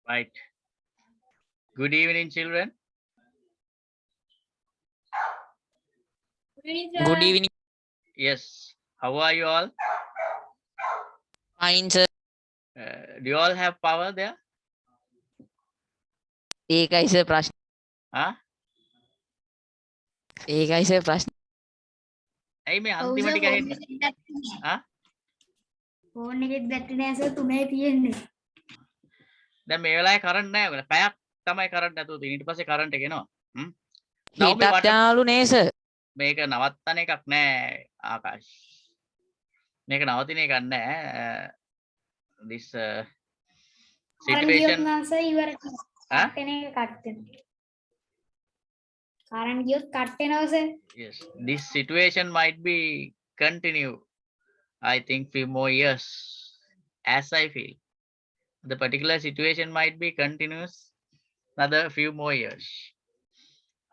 Right. Good evening, children. Good evening. Yes. How are you all? Fine, sir. Do you all have power there? ඒකයි sir ප්‍රශ්න. Huh? ඒකයි sir ප්‍රශ්න. ඇයි මේ අන්තිම ටික ඇහෙන්නේ? ආ? ෆෝන් එකෙත් බැටරි නෑ සර් 3යි තියෙන්නේ. දැන් මේ වෙලාවේ කරන්ට් නැහැ. පැයක් තමයි කරන්ට් නැතුව තියෙන්නේ. ඊට පස්සේ කරන්ට් එක එනවා. හිටත් යාලු නේ සර්. මේක නවත්තන එකක් නෑ ආකාශ්. මේක නවතින එකක් නෑ. This situation ඉවරයි. කට් වෙන එක කට් වෙනවා. කරන්ට් ගියොත් කට් වෙනවා sir. Yes, this situation might be continue. I think few more years, as I feel. The particular situation might be continuous another few more years.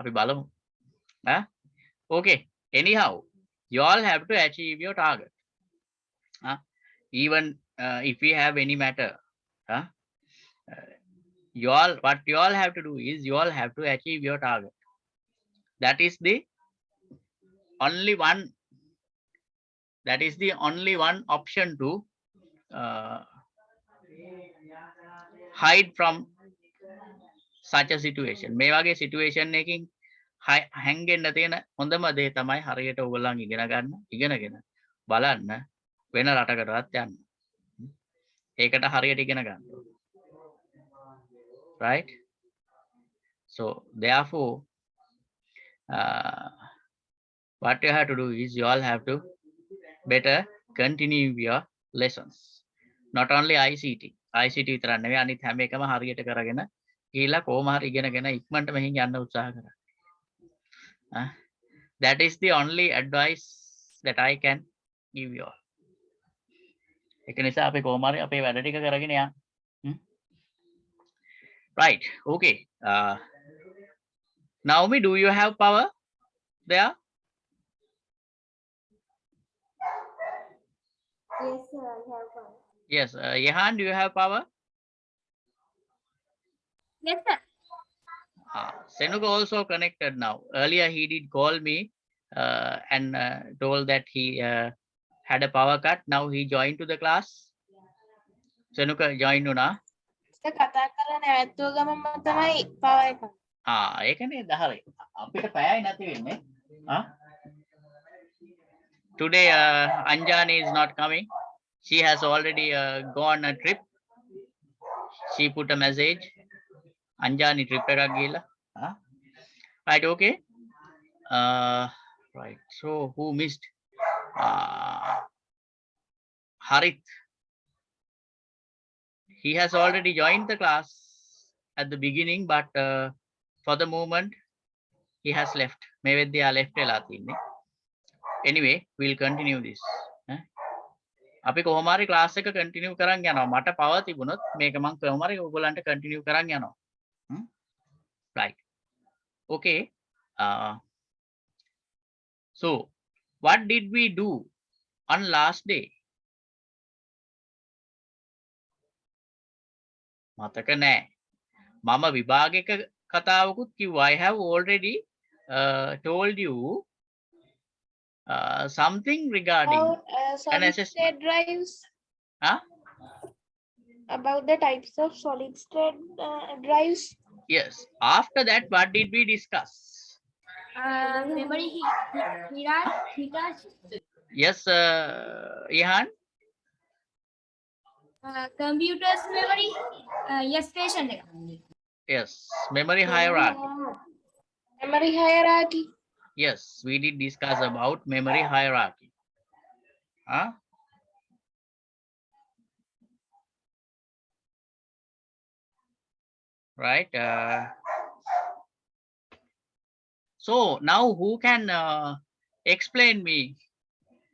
අපි බලමු. Okay. Anyhow, you all have to achieve your target. Even if we have any matter, what you all have to do is you all have to achieve your target. That is the only one. That is the only one option to hide from such a situation. මේ වගේ situation එකකින් හැංගෙන්න තියෙන හොඳම දේ තමයි හරියට ඔයගොල්ලන් ඉගෙනගෙන බලන්න වෙන රටකටවත් යන්න. ඒකට හරියට ඉගෙන ගන්න. Right? So therefore what you have to do is you all have to better continue your lessons. Not only ICT විතරක් නෙවෙයි අනිත් හැම එකම හරියට කරගෙන ගිහිල්ලා කොහොම හරි ඉගෙනගෙන ඉක්මනට මෙහින් යන්න උත්සාහ කරන්න. That is the only advice that I can give you all. ඒක නිසා අපි කොහොම හරි අපේ වැඩ ටික කරගෙන යන්න. Right. Okay. Naomi, do you have power there? Yes sir, I have power. Yes. Yehan, do you have power? Yes sir. Senuka also connected now. Earlier he did call me and told that he had a power cut. Now he joined to the class. Senuka joined una. කතා කරලා නැවතුව ගමම තමයි power එක. ඒකනේ දහරේ. අපිට පැයයි නැති වෙන්නේ. Today Anjani is not coming. She has already gone a trip. She put a message. Anjani trip එකක් ගිහලා. Right, okay. Right. So who missed? Harith. He has already joined the class at the beginning, but for the moment he has left. Maybe they are left වෙලා තින්නේ. Anyway, we'll continue this. අපි කොහොම හරි class එක continue කරන් යනවා. මට power තිබුණොත් මේක මම කොහොම හරි ඔයගොල්ලන්ට කන්ටිනියු කරන් යනවා. Right. Okay. So what did we do on last day? මතක නැහැ. මම විභාගයක කතාවකුත් කිව්වා. I have already told you something regarding solid state drives. About the types of solid state drives. Yes. After that, what did we discuss? Memory hierarchy. Yes, Ihan. Computers memory. Yes, station. Yes, memory hierarchy. Memory hierarchy. Yes, we did discuss about memory hierarchy. Right. So now who can explain me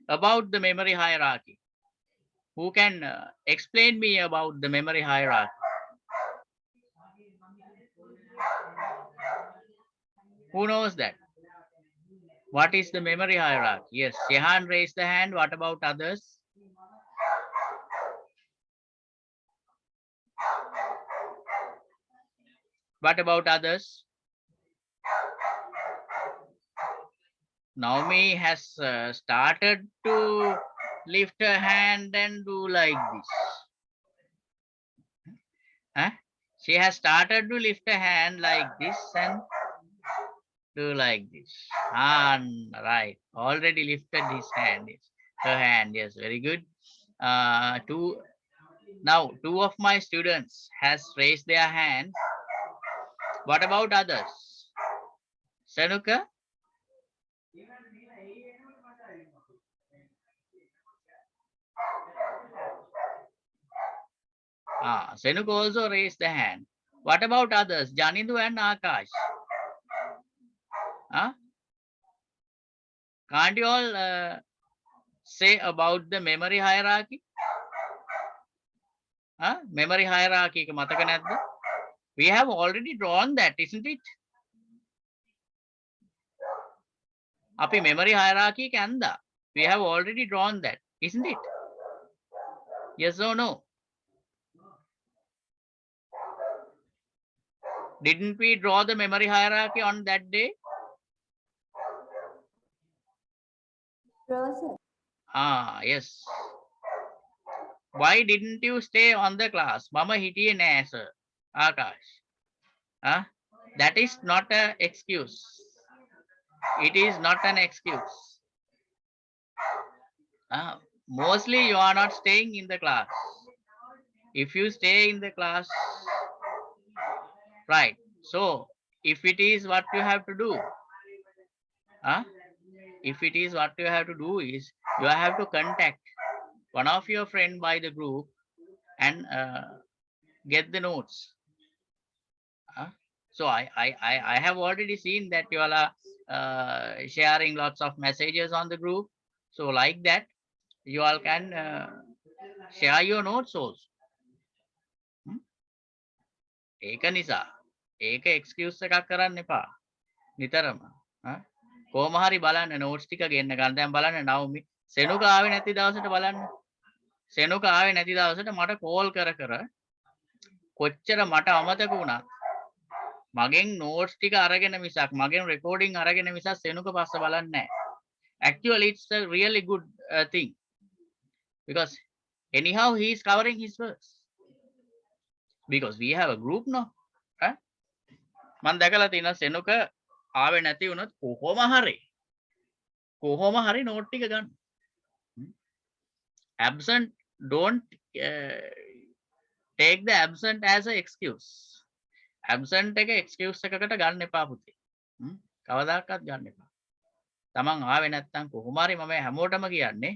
about the memory hierarchy? Who can explain me about the memory hierarchy? Who knows that? What is the memory hierarchy? Yes, Shehan raised the hand. What about others? What about others? Naomi has started to lift her hand and do like this. Huh? She has started to lift her hand like this and do like this. And right, already lifted his hand. Her hand, yes, very good. Two of my students has raised their hands. What about others? Sanuka? Senuka also raised the hand. What about others? Janindu and Akash? Can't you all say about the memory hierarchy? Memory hierarchy. We have already drawn that, isn't it? Api memory hierarchy kanda. We have already drawn that, isn't it? Yes or no? Didn't we draw the memory hierarchy on that day? Yes. Why didn't you stay on the class? Mama hitiye naha sir. Akash. That is not an excuse. It is not an excuse. Mostly you are not staying in the class. If you stay in the class, right. So if it is what you have to do, if it is what you have to do is you have to contact one of your friend by the group and get the notes. So I have already seen that you all are sharing lots of messages on the group. So like that, you all can share your notes also. ඒක නිසා ඒක excuse එකක් කරන්න එපා නිතරම. කොහොම හරි බලන්න notes ටික ගෙන්න ගන්න. දැන් බලන්න නවමි සෙනුක ආවේ නැති දවසට බලන්න. සෙනුක ආවේ නැති දවසට මට කෝල් කර කර කොච්චර මට අමතක වුණා. මගෙන් notes ටික අරගෙන මිසක් මගෙන් recording අරගෙන මිසක් සෙනුක පස්ස බලන්නේ නැහැ. Actually it's a really good thing because anyhow he is covering his verse. Because we have a group now. මම දැකලා තියෙනවා සෙනුක ආවේ නැති වුණොත් කොහොම හරි note ටික ගන්න. Absent, don't take the absent as an excuse. Absent එක excuse එකකට ගන්න එපා පුතේ. කවදාකවත් ගන්න එපා. තමන් ආවේ නැත්නම් කොහොම හරි මම හැමෝටම කියන්නේ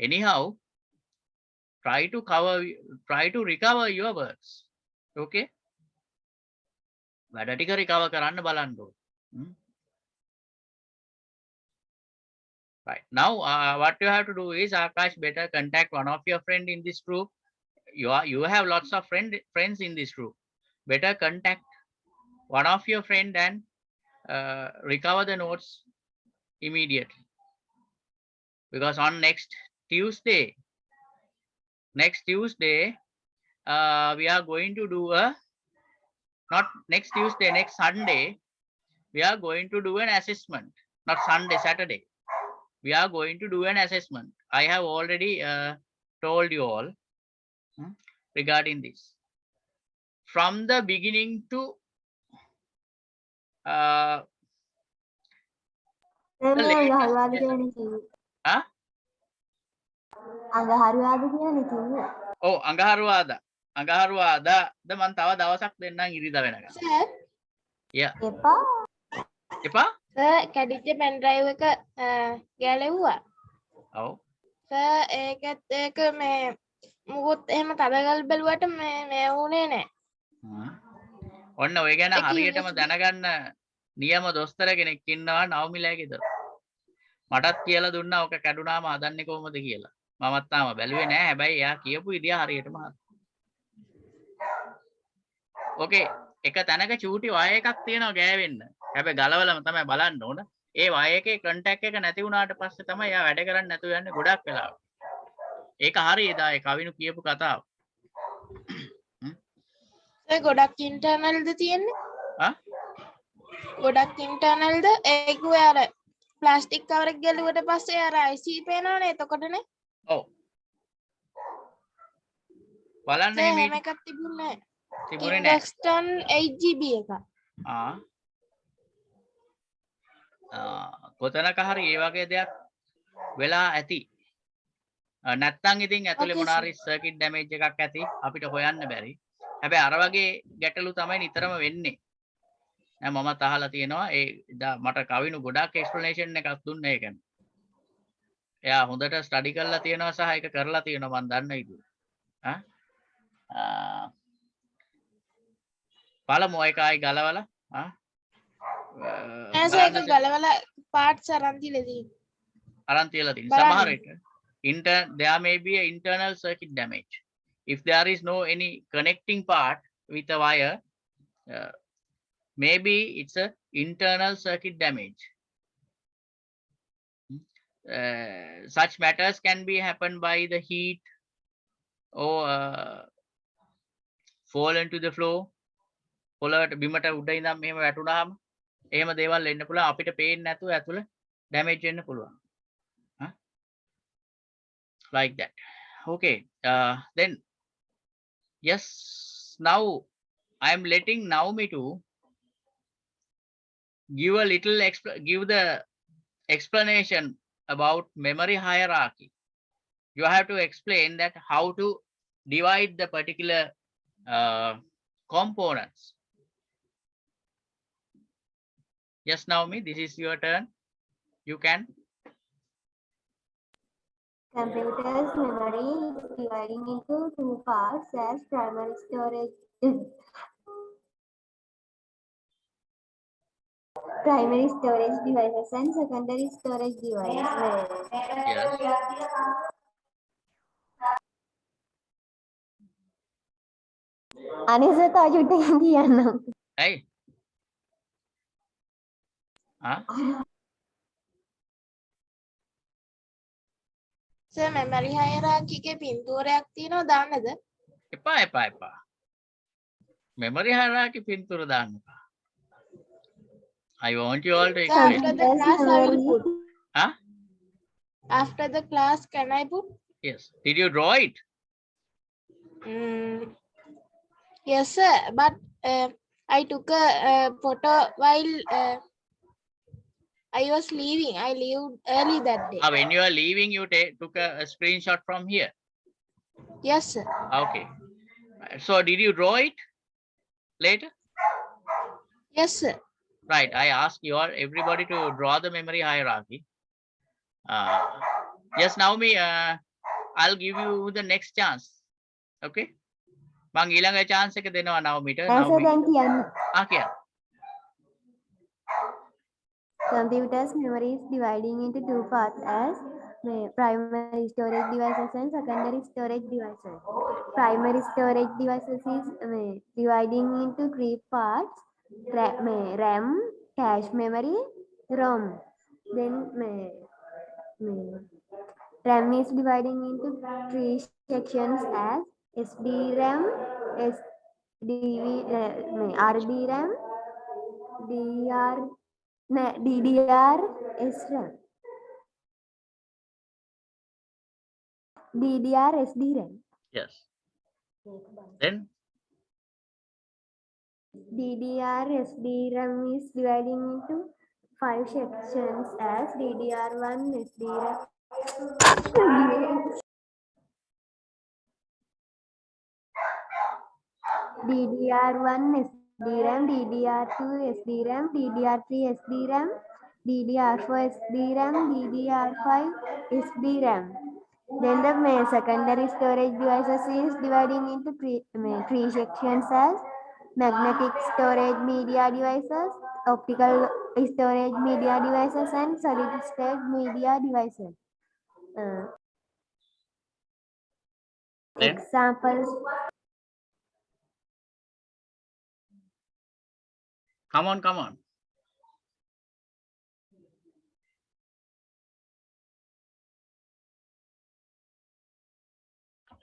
anyhow try to recover your words. Okay? වැඩ ටික recover කරන්න බලන්න ඕනේ. Right. Now what you have to do is Akash, better contact one of your friend in this group. You have lots of friends in this group. Better contact one of your friend and recover the notes immediately. Because on next Tuesday, we are going to do not next Tuesday, next Sunday, we are going to do an assessment. Not Sunday, Saturday. We are going to do an assessment. I have already told you all regarding this. From the beginning to අඟහරුවාදා මන් තව දවසක් දෙන්නම් ඉරිදා වෙනකම්. Yeah. එපා? කැඩිච්ච පෙන් drive එක ගැලෙව්වා. ඔව්. ඒකත් ඒක මේ මුකුත් එහෙම තදගල් බැලුවට මේ වුණේ නැහැ. ඔන්න ඔය ගැන හරියටම දැනගන්න නියම දොස්තර කෙනෙක් ඉන්නවා නවමිලා ගෙදර. මටත් කියලා දුන්නා ඔක කැඩුනාම හදන්නේ කොහොමද කියලා. මමත් තාම බැලුවේ නැහැ. හැබැයි එයා කියපු විදිය හරියටම හරි. ඕකේ, එක තැනක චූටි වය එකක් තියෙනවා ගෑවෙන්න. හැබැයි ගලවලම තමයි බලන්න ඕන. ඒ වය එකේ කන්ටැක්ට් එක නැති වුණාට පස්සේ තමයි එයා වැඩ කරන්නේ නැතුව යන්නේ ගොඩක් වෙලාවට. ඒක හරි එදා ඒ කවිනු කියපු කතාව. ගොඩක් ඉන්ටර්නල්ද තියෙන්නේ? ගොඩක් ඉන්ටර්නල්ද ඒක ඔය අර ප්ලාස්ටික් කවර් එක ගැලුවට පස්සේ අර IC පේනවනේ එතකොටනේ ඔව් බලන්න සර් එහෙම හැම එකක් තිබුණේ තිබුණේ නැහැ. ඉන්ඩක්ස්ටන් 8GB එක කොතනක හරි ඒ වගේ දෙයක් වෙලා ඇති. නැත්තම් ඉතින් ඇතුලේ Okay, මොනාරි සර්කිට් ඩැමේජ් එකක් ඇති අපිට හොයන්න බැරි. හැබැයි අර වගේ ගැටලු තමයි නිතරම වෙන්නේ. දැන් මමත් අහලා තියෙනවා ඒ මට කවිනු ගොඩක් එක්ස්ප්ලනේෂන් එකක් දුන්නේ ඒකෙන්. එයා හොඳට ස්ටඩි කරලා තියෙනවා සහ ඒක කරලා තියෙනවා මම දන්න ඉතින්. බලමු ඒක ආයි ගලවලා නෑ සර් ඒක ගලවලා පාර්ට්ස් අරන් දීලා තියෙන්නේ අරන් තියලා තියෙන බලන්න. සමහර විට there may be an internal circuit damage if there is no any connecting part with a wire maybe it's a internal circuit damage. Such matters can be happened by the heat or fall into the floor. පොළවට බිමට උඩ ඉඳන් මෙහෙම වැටුනහම එහෙම දේවල් එන්න පුළුවන් අපිට පේන්නේ නැතුව ඇතුළ ඩැමේජ් වෙන්න පුළුවන්. Like that. Okay. Then yes, now I am letting Naomi to give a little give the explanation about memory hierarchy. You have to explain that how to divide the particular components. Yes, Naomi, this is your turn. You can. Computer's memory is dividing into two parts as primary storage devices and secondary storage devices. Yes. අනිසත අජුට්ටකින් කියන්නම්. Hey. Sir memory හයරාකි එකේ පින්තූරයක් තියෙනවා දාන්නද? එපා. Memory hierarchy පින්තූර දාන්න එපා. I want you all to explain. After the class I will put. Huh? After the class can I put? Yes. Did you draw it? Yes sir, but I took a photo while I was leaving. I left early that day. When you are leaving, you took a screenshot from here. Yes sir. Okay. So did you draw it later? Yes sir. Right. I asked you all, everybody to draw the memory hierarchy. Yes, Naomi, I'll give you the next chance. Okay. මං ඊළඟ chance එක දෙනවා Naomiට. Naomi. දැන් කියන්න. කියන්න. Computer's memory is dividing into two parts as primary storage devices and secondary storage devices. Primary storage devices is dividing into three parts: RAM, cache memory, ROM. Then RAM is dividing into three sections as SDRAM, RDRAM, DDR, SRAM. DDR, SDRAM. Yes. Then DDR, SDRAM is dividing into 5 sections as DDR1, SDRAM. DDR1 SDRAM, DDR2 SDRAM, DDR3 SDRAM, DDR4 SDRAM, DDR5 SDRAM. Then the secondary storage devices is dividing into three sections as magnetic storage media devices, optical storage media devices, and solid state media devices. Examples. Come on.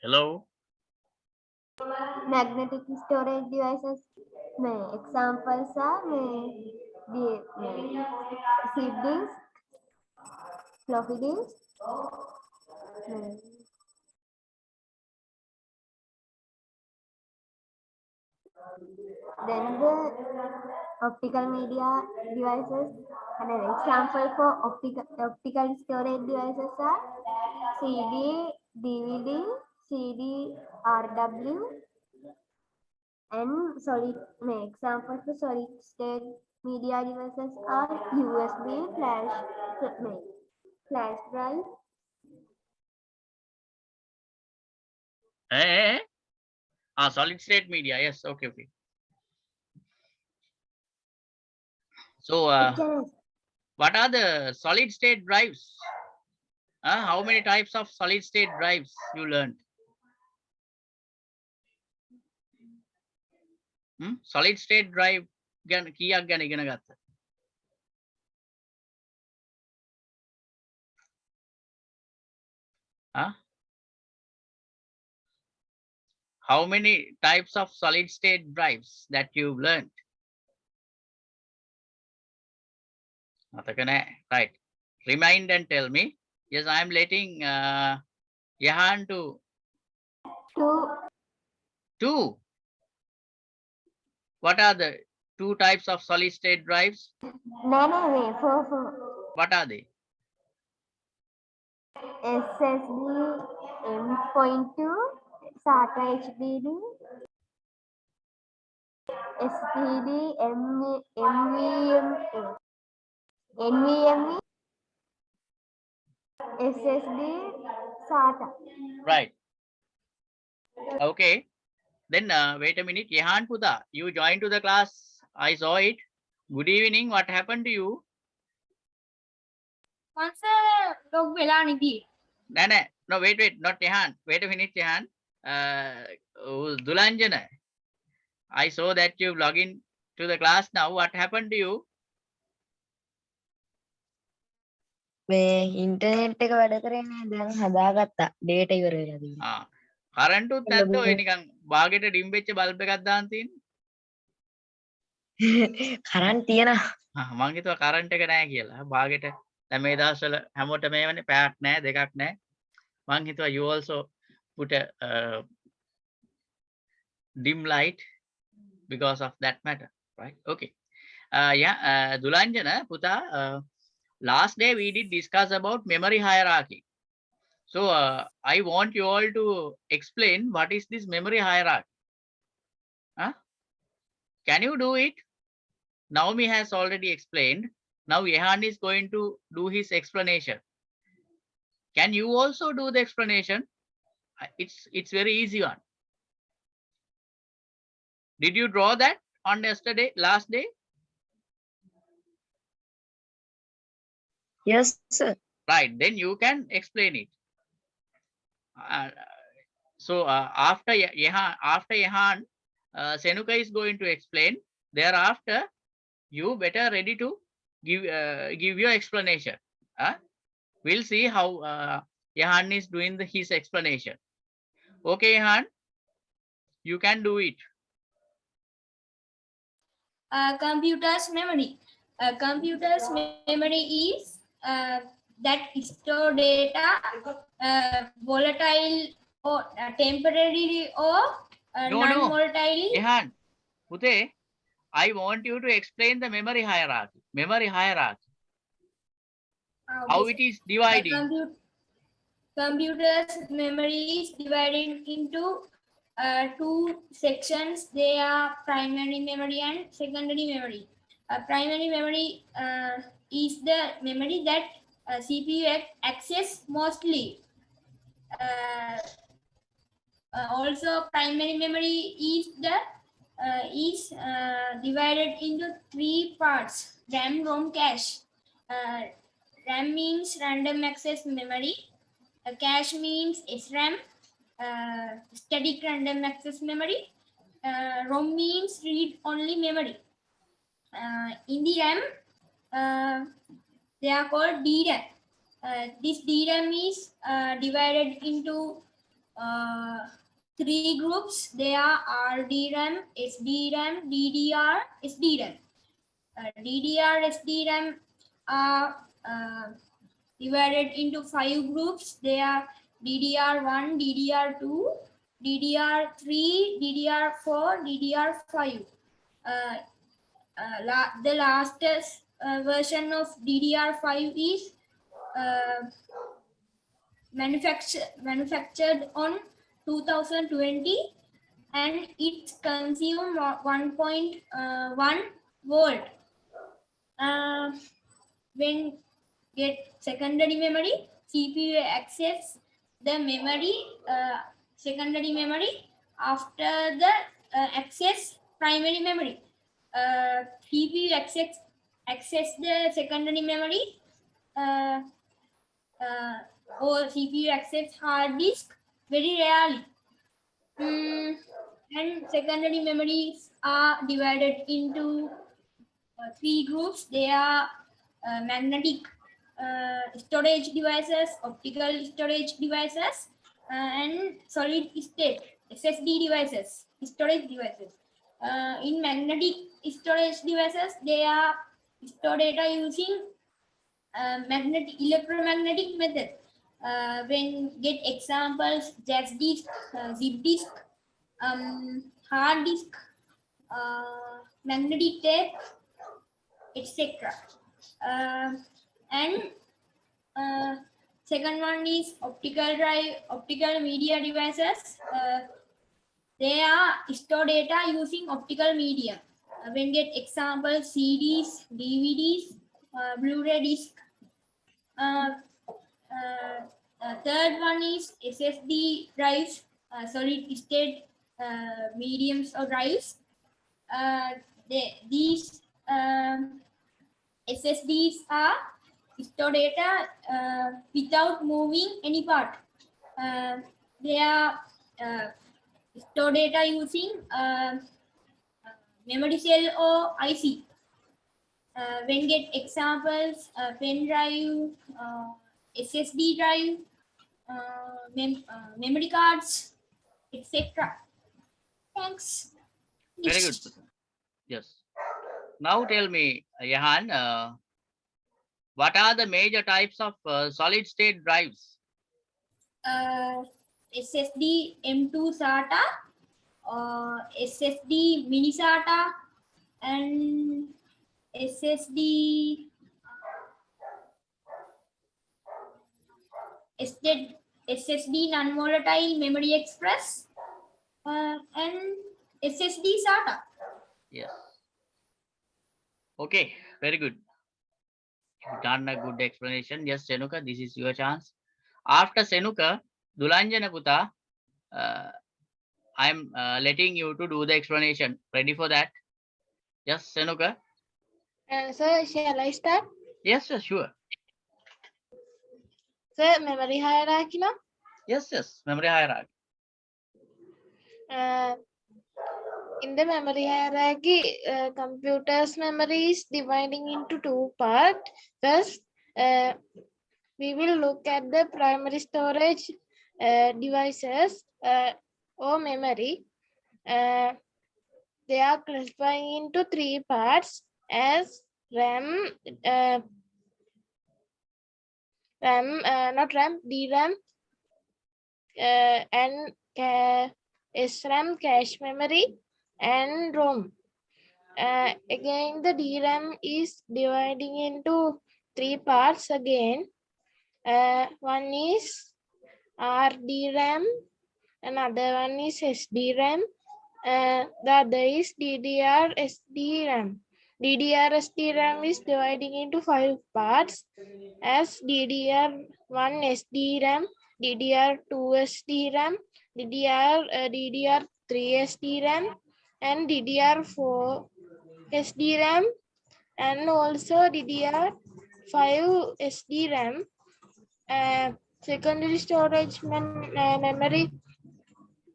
Hello. Magnetic storage devices examples are zip disk, floppy disk, then the optical media devices. And an example for optical storage devices are CD, DVD, CD, RW, and solid. Example for solid state media devices are USB, flash drive. Solid state media. Yes. Okay. Okay. So, what are the solid state drives? How many types of solid state drives you learned? Solid state drive ගැන කීයක් ගැන ඉගෙන ගත්තා? How many types of solid state drives that you've learned? Right. Remind and tell me. Yes, I am letting Yahan to two. What are the 2 types of solid state drives? No, four. What are they? SSD M.2, SATA HDD, SPD, NVMe, SSD, SATA. Right. Okay. Then wait a minute. Yahan Puda, you joined to the class. I saw it. Good evening. What happened to you? once log වෙලා නිදි. No, wait. Not Yahan. Wait a minute, Yahan. Dulanjana, I saw that you log in to the class now. What happened to you? මේ internet එක වැඩ කරේ නෑ දැන් හදාගත්තා data ඉවර වෙලා තියෙනවා කරන්ට් උත් නැද්ද ඔය නිකන් බාගෙට ඩිම් වෙච්ච බල්බ් එකක් දාන්න තියෙන්නේ කරන්ට් තියෙනවා මං හිතුවා කරන්ට් එක නැහැ කියලා බාගෙට දැන් මේ දවස්වල හැමෝටම මේවනේ පැයක් නැහැ දෙකක් නැහැ මං හිතුවා you also put a dim light because of that matter, right? Okay. Dulanjana Puta, last day we did discuss about memory hierarchy. So I want you all to explain what is this memory hierarchy. Can you do it? Naomi has already explained. Now Yehan is going to do his explanation. Can you also do the explanation? It's very easy one. Did you draw that on yesterday, last day? yes sir Right, then you can explain it. So after Yehan, Senuka is going to explain. Thereafter, you better ready to give your explanation. We'll see how Yehan is doing his explanation. Okay, Yehan, you can do it. Computer's memory. Computer's memory is that store data volatile or temporarily or No. non-volatile. Yehan, Pute, I want you to explain the memory hierarchy. How it is dividing. Computer's memory is divided into 2 sections. They are primary memory and secondary memory. Primary memory is the memory that CPU access mostly. Also, primary memory is divided into 3 parts: RAM, ROM, cache. RAM means random access memory. Cache means SRAM, static random access memory. ROM means read-only memory. In the RAM, they are called DRAM. This DRAM is divided into 3 groups. They are RDRAM, SDRAM, DDR, SDRAM. DDR, SDRAM are divided into 5 groups. They are DDR1, DDR2, DDR3, DDR4, DDR5. The latest version of DDR5 is manufactured on 2020, and it consumes 1.1 volt. When get secondary memory, CPU access the memory, secondary memory after the access primary memory. CPU access the secondary memory or CPU access hard disk very rarely. And secondary memories are divided into 3 groups. They are magnetic storage devices, optical storage devices, and solid state SSD devices, storage devices. In magnetic storage devices, they are store data using electromagnetic method. When get examples, jazz disk, zip disk, hard disk, magnetic tape, etc. And second one is optical drive, optical media devices. They are store data using optical medium. When get examples, CDs, DVDs, Blu-ray disc. Third one is SSD drives, solid state mediums or drives. These SSDs are store data without moving any part. They are store data using memory cell or IC. When get examples, pen drive, SSD drive, memory cards, etc. Thanks. Very good. Yes. Now tell me, Jahan, what are the major types of solid state drives? SSD M2 SATA, SSD mini SATA, and SSD non-volatile memory express, and SSD SATA. Yes. Okay, very good. You've done a good explanation. Yes, Senuka, this is your chance. After Senuka, Dulanjana Puta, I'm letting you to do the explanation. Ready for that? Yes, Senuka? Sir, shall I start? Yes, yes, sure. Sir, memory hierarchy now? Yes, yes, memory hierarchy. In the memory hierarchy, computer's memory is dividing into 2 parts. First, we will look at the primary storage devices or memory. They are classifying into 3 parts as RAM, DRAM, and SRAM, cache memory, and ROM. Again, the DRAM is dividing into 3 parts again. One is RDRAM, another one is SDRAM, the other is DDR-SDRAM. DDR-SDRAM is dividing into 5 parts as DDR1 SDRAM, DDR2 SDRAM, DDR3 SDRAM, and DDR4 SDRAM, and also DDR5 SDRAM. Secondary storage memory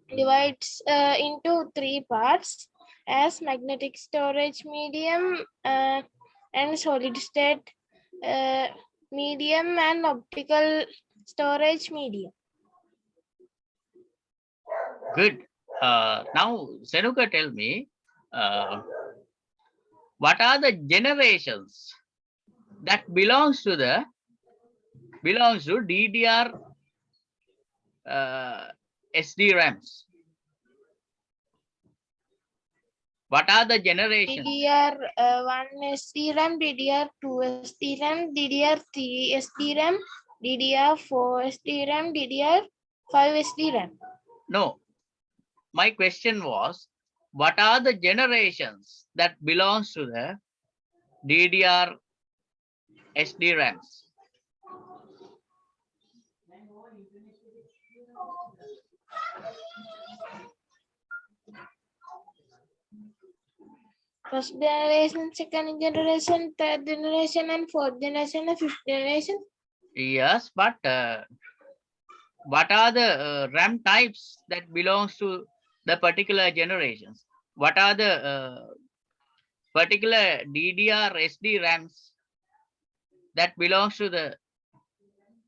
divides into 3 parts as magnetic storage medium and solid state medium and optical storage medium. Good. Now, Senuka, tell me, What are the generations that belongs to DDR SDRAMs? What are the generations? DDR1 SDRAM, DDR2 SDRAM, DDR3 SDRAM, DDR4 SDRAM, DDR5 SDRAM. No. My question was, what are the generations that belongs to the DDR SDRAMs? First generation, second generation, third generation, and fourth generation, and fifth generation. Yes, but what are the RAM types that belongs to the particular generations? What are the particular DDR SDRAMs that belongs to the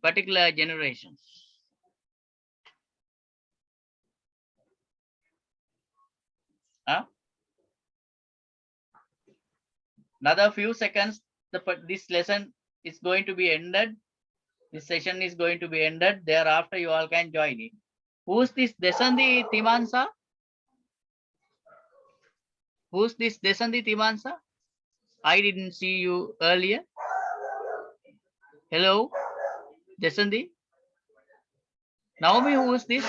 particular generations? Huh? Another few seconds, this lesson is going to be ended. This session is going to be ended. Thereafter, you all can join in. Who's this Desandi Timansa? Who's this Desandi Timansa? I didn't see you earlier. Hello, Desandi. Naomi, who is this?